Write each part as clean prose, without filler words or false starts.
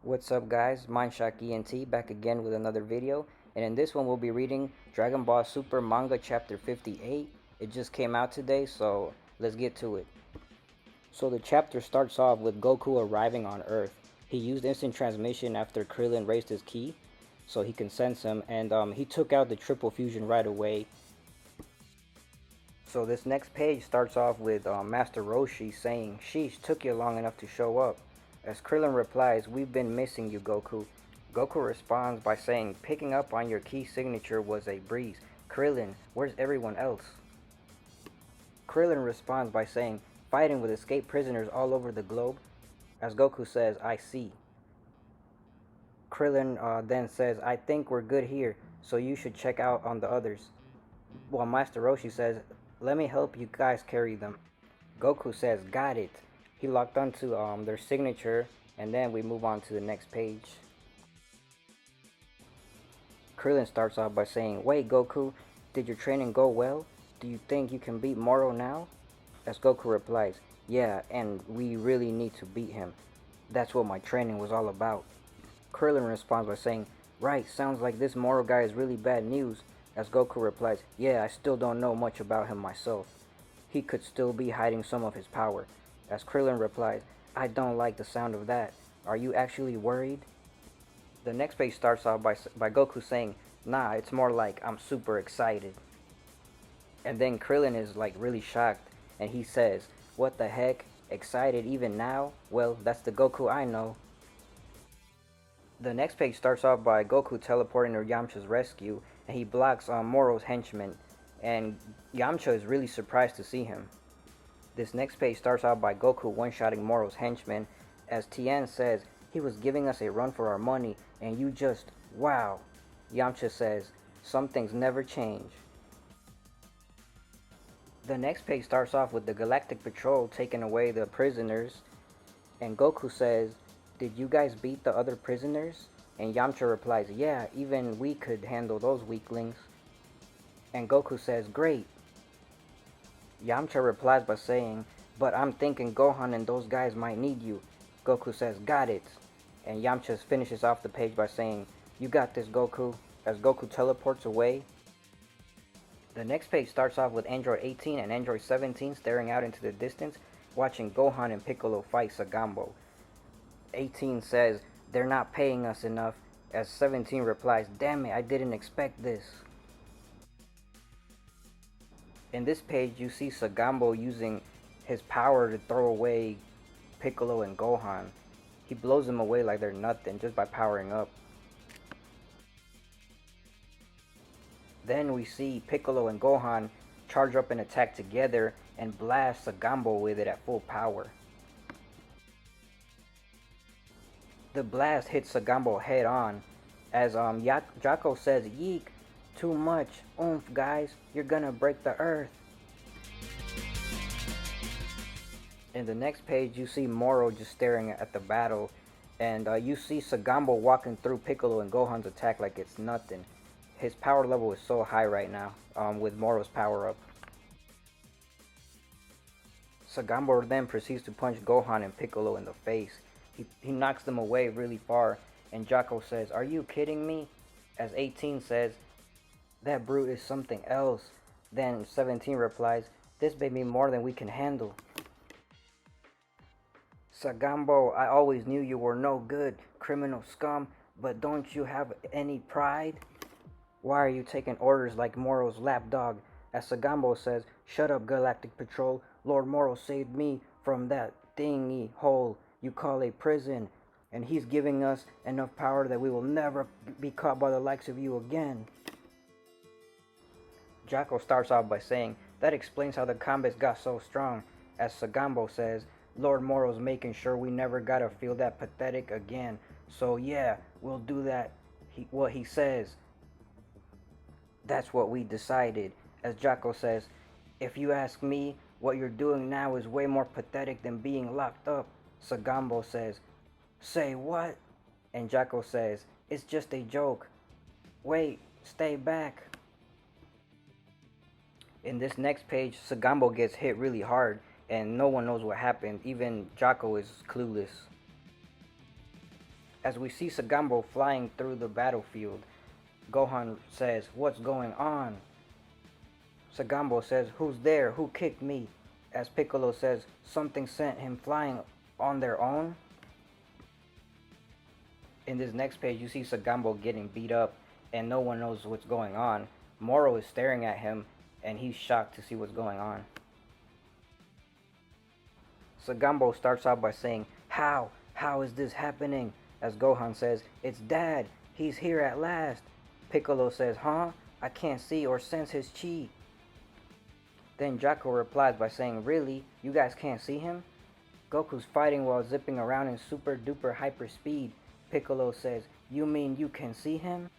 What's up guys, Mineshark ENT back again with another video, and in this one we'll be reading Dragon Ball Super Manga Chapter 58. It just came out today, so let's get to it. So the chapter starts off with Goku arriving on Earth. He used instant transmission after Krillin raised his ki, so he can sense him, and he took out the triple fusion right away. So this next page starts off with Master Roshi saying, "Sheesh, took you long enough to show up." As Krillin replies, "We've been missing you, Goku." Goku responds by saying, "Picking up on your key signature was a breeze. Krillin, where's everyone else?" Krillin responds by saying, "Fighting with escaped prisoners all over the globe." As Goku says, "I see." Krillin then says, "I think we're good here, so you should check out on the others." While Master Roshi says, "Let me help you guys carry them." Goku says, "Got it." He locked onto their signature, and then we move on to the next page. Krillin starts off by saying, "Wait, Goku, did your training go well? Do you think you can beat Moro now?" As Goku replies, "Yeah, and we really need to beat him. That's what my training was all about." Krillin responds by saying, "Right, sounds like this Moro guy is really bad news." As Goku replies, "Yeah, I still don't know much about him myself. He could still be hiding some of his power." As Krillin replies, "I don't like the sound of that. Are you actually worried?" The next page starts off by Goku saying, "Nah, it's more like I'm super excited." And then Krillin is like really shocked, and he says, "What the heck? Excited even now? Well, that's the Goku I know." The next page starts off by Goku teleporting to Yamcha's rescue, and he blocks Moro's henchman, and Yamcha is really surprised to see him. This next page starts out by Goku one-shotting Moro's henchman, as Tien says, "He was giving us a run for our money, and you just, wow." Yamcha says, "Some things never change." The next page starts off with the Galactic Patrol taking away the prisoners, and Goku says, "Did you guys beat the other prisoners?" And Yamcha replies, "Yeah, even we could handle those weaklings." And Goku says, "Great." Yamcha replies by saying, "But I'm thinking Gohan and those guys might need you." Goku says, "Got it." And Yamcha finishes off the page by saying, "You got this, Goku," as Goku teleports away. The next page starts off with Android 18 and Android 17 staring out into the distance, watching Gohan and Piccolo fight Sagambo. 18 says, "They're not paying us enough," as 17 replies, "Damn it, I didn't expect this." In this page, you see Sagambo using his power to throw away Piccolo and Gohan. He blows them away like they're nothing just by powering up. Then we see Piccolo and Gohan charge up and attack together and blast Sagambo with it at full power. The blast hits Sagambo head on, as Jocko says, "Yeek, too much, oomph guys, you're gonna break the earth." In the next page, you see Moro just staring at the battle, and you see Sagambo walking through Piccolo and Gohan's attack like it's nothing. His power level is so high right now, with Moro's power up. Sagambo then proceeds to punch Gohan and Piccolo in the face. He knocks them away really far, and Jocko says, "Are you kidding me?" As 18 says, "That brute is something else." Then 17 replies, "This may be more than we can handle." "Sagambo, I always knew you were no good, criminal scum, but don't you have any pride? Why are you taking orders like Moro's lapdog?" As Sagambo says, "Shut up, Galactic Patrol. Lord Moro saved me from that thingy hole you call a prison, and he's giving us enough power that we will never be caught by the likes of you again." Jocko starts off by saying, "That explains how the combats got so strong." As Sagambo says, "Lord Moro's making sure we never gotta feel that pathetic again. So yeah, we'll do that, what he says. That's what we decided." As Jocko says, "If you ask me, what you're doing now is way more pathetic than being locked up." Sagambo says, "Say what?" And Jocko says, "It's just a joke. Wait, stay back." In this next page, Sagambo gets hit really hard, and no one knows what happened. Even Jocko is clueless. As we see Sagambo flying through the battlefield, Gohan says, "What's going on?" Sagambo says, "Who's there? Who kicked me?" As Piccolo says, "Something sent him flying on their own." In this next page, you see Sagambo getting beat up and no one knows what's going on. Moro is staring at him and he's shocked to see what's going on. Sagambo starts out by saying, "How? How is this happening?" As Gohan says, "It's Dad. He's here at last." Piccolo says, "Huh? I can't see or sense his chi." Then Jaco replies by saying, "Really? You guys can't see him?" Goku's fighting while zipping around in super duper hyper speed. Piccolo says, "You mean you can see him?"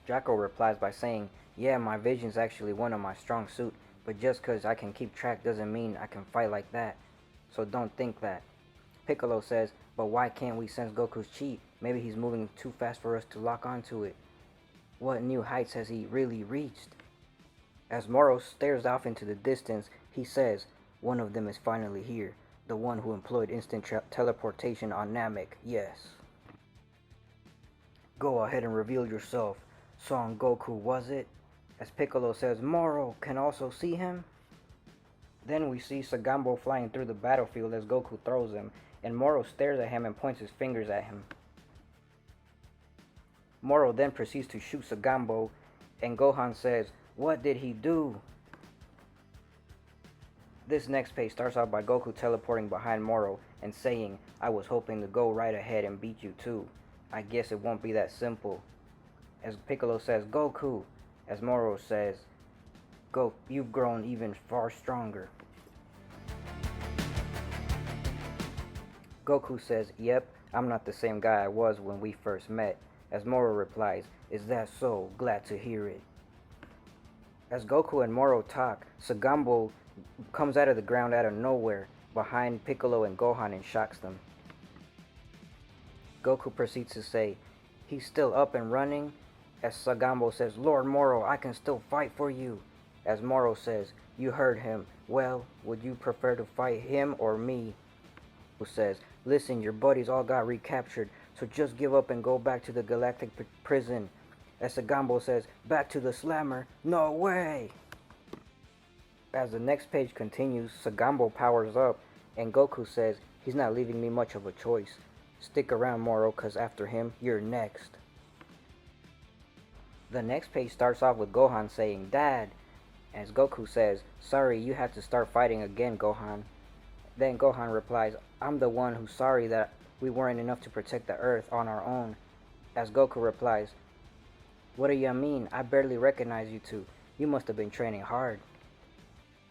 Jaco replies by saying, "Yeah, my vision's actually one of my strong suit, but just cause I can keep track doesn't mean I can fight like that. So don't think that." Piccolo says, "But why can't we sense Goku's chi? Maybe he's moving too fast for us to lock onto it. What new heights has he really reached?" As Moro stares off into the distance, he says, "One of them is finally here. The one who employed instant teleportation on Namek, yes." "Go ahead and reveal yourself. Son Goku, was it?" As Piccolo says, "Moro can also see him." Then we see Sagambo flying through the battlefield as Goku throws him, and Moro stares at him and points his fingers at him. Moro then proceeds to shoot Sagambo, and Gohan says, "What did he do?" This next page starts out by Goku teleporting behind Moro and saying, "I was hoping to go right ahead and beat you too. I guess it won't be that simple." As Piccolo says, "Goku," as Moro says, "Go, you've grown even far stronger." Goku says, "Yep, I'm not the same guy I was when we first met." As Moro replies, "Is that so? Glad to hear it." As Goku and Moro talk, Sagambo comes out of the ground out of nowhere behind Piccolo and Gohan and shocks them. Goku proceeds to say, "He's still up and running?" As Sagambo says, "Lord Moro, I can still fight for you." As Moro says, "You heard him. Well, would you prefer to fight him or me?" Who says, "Listen, your buddies all got recaptured, so just give up and go back to the galactic prison." As Sagambo says, "Back to the slammer? No way!" As the next page continues, Sagambo powers up, and Goku says, "He's not leaving me much of a choice. Stick around, Moro, cause after him, you're next." The next page starts off with Gohan saying, "Dad," as Goku says, "Sorry, you have to start fighting again, Gohan." Then Gohan replies, "I'm the one who's sorry that we weren't enough to protect the Earth on our own." As Goku replies, "What do you mean? I barely recognize you two. You must have been training hard."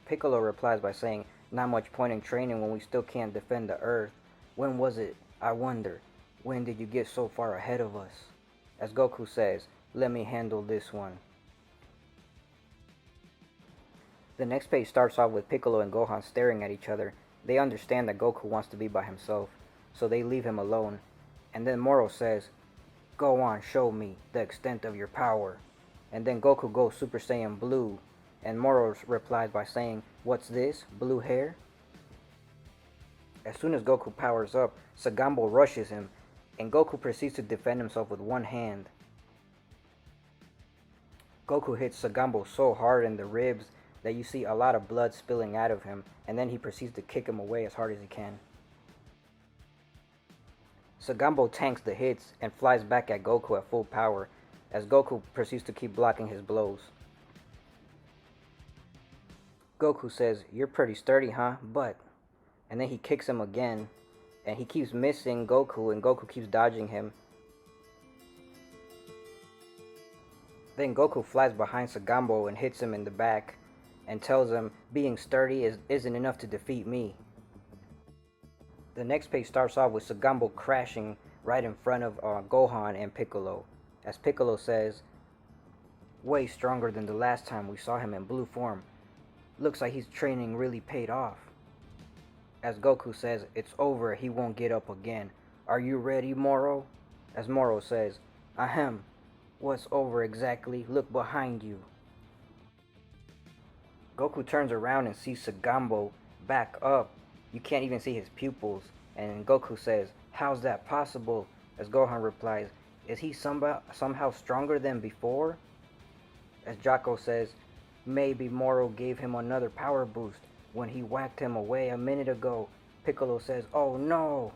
Piccolo replies by saying, "Not much point in training when we still can't defend the Earth. When was it? I wonder. When did you get so far ahead of us?" As Goku says, "Let me handle this one." The next page starts off with Piccolo and Gohan staring at each other. They understand that Goku wants to be by himself, so they leave him alone. And then Moro says, "Go on, show me the extent of your power." And then Goku goes Super Saiyan Blue, and Moro replies by saying, "What's this? Blue hair?" As soon as Goku powers up, Sagambo rushes him, and Goku proceeds to defend himself with one hand. Goku hits Sagambo so hard in the ribs that you see a lot of blood spilling out of him, and then he proceeds to kick him away as hard as he can. Sagambo tanks the hits and flies back at Goku at full power, as Goku proceeds to keep blocking his blows. Goku says, "You're pretty sturdy, huh? But..." And then he kicks him again, and he keeps missing Goku, and Goku keeps dodging him. Then Goku flies behind Sagambo and hits him in the back, and tells him, "Being sturdy isn't enough to defeat me." The next page starts off with Sagambo crashing right in front of Gohan and Piccolo, as Piccolo says, "Way stronger than the last time we saw him in blue form. Looks like his training really paid off." As Goku says, "It's over, he won't get up again. Are you ready, Moro?" As Moro says, "Ahem. What's over exactly? Look behind you." Goku turns around and sees Sagambo back up. You can't even see his pupils. And Goku says, How's that possible? As Gohan replies, is he somehow stronger than before? As Jocko says, maybe Moro gave him another power boost when he whacked him away a minute ago. Piccolo says, oh no!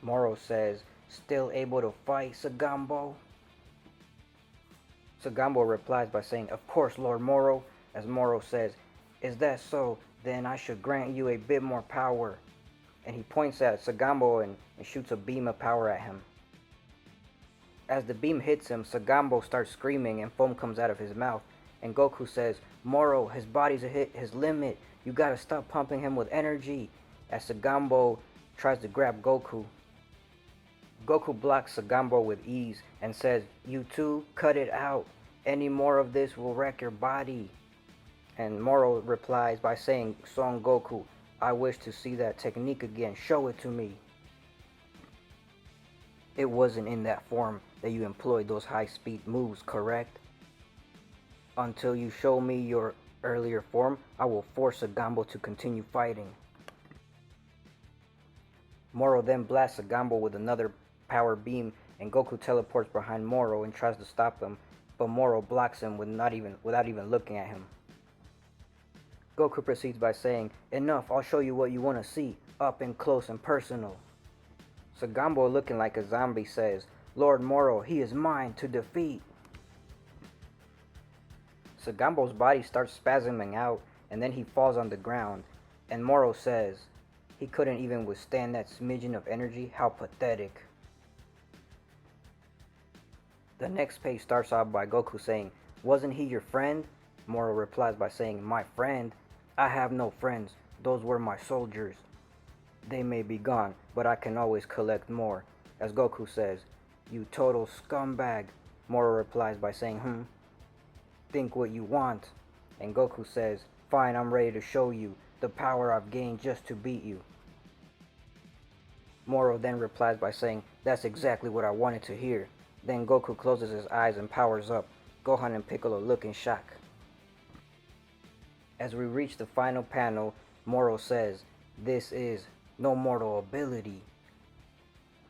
Moro says, still able to fight, Sagambo? Sagambo replies by saying, of course, Lord Moro. As Moro says, is that so? Then I should grant you a bit more power. And he points at Sagambo and shoots a beam of power at him. As the beam hits him, Sagambo starts screaming and foam comes out of his mouth. And Goku says, Moro, his body's hit his limit. You gotta stop pumping him with energy. As Sagambo tries to grab Goku. Goku blocks Sagambo with ease and says, you two, cut it out. Any more of this will wreck your body. And Moro replies by saying, Son Goku, I wish to see that technique again. Show it to me. It wasn't in that form that you employed those high-speed moves, correct? Until you show me your earlier form, I will force Sagambo to continue fighting. Moro then blasts Sagambo with another power beam, and Goku teleports behind Moro and tries to stop him, but Moro blocks him without even looking at him. Goku proceeds by saying, enough, I'll show you what you want to see, up and close and personal. Sagambo, looking like a zombie, says, Lord Moro, he is mine to defeat. Sagambo's body starts spasming out, and then he falls on the ground, and Moro says, he couldn't even withstand that smidgen of energy, how pathetic. The next page starts off by Goku saying, wasn't he your friend? Moro replies by saying, my friend? I have no friends, those were my soldiers. They may be gone, but I can always collect more. As Goku says, you total scumbag. Moro replies by saying, think what you want. And Goku says, fine, I'm ready to show you the power I've gained just to beat you. Moro then replies by saying, that's exactly what I wanted to hear. Then Goku closes his eyes and powers up. Gohan and Piccolo look in shock. As we reach the final panel, Moro says, this is no mortal ability.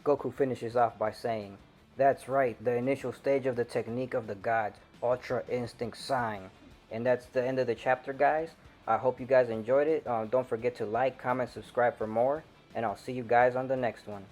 Goku finishes off by saying, that's right, the initial stage of the technique of the gods, Ultra Instinct Sign. And that's the end of the chapter, guys. I hope you guys enjoyed it. Don't forget to like, comment, subscribe for more, and I'll see you guys on the next one.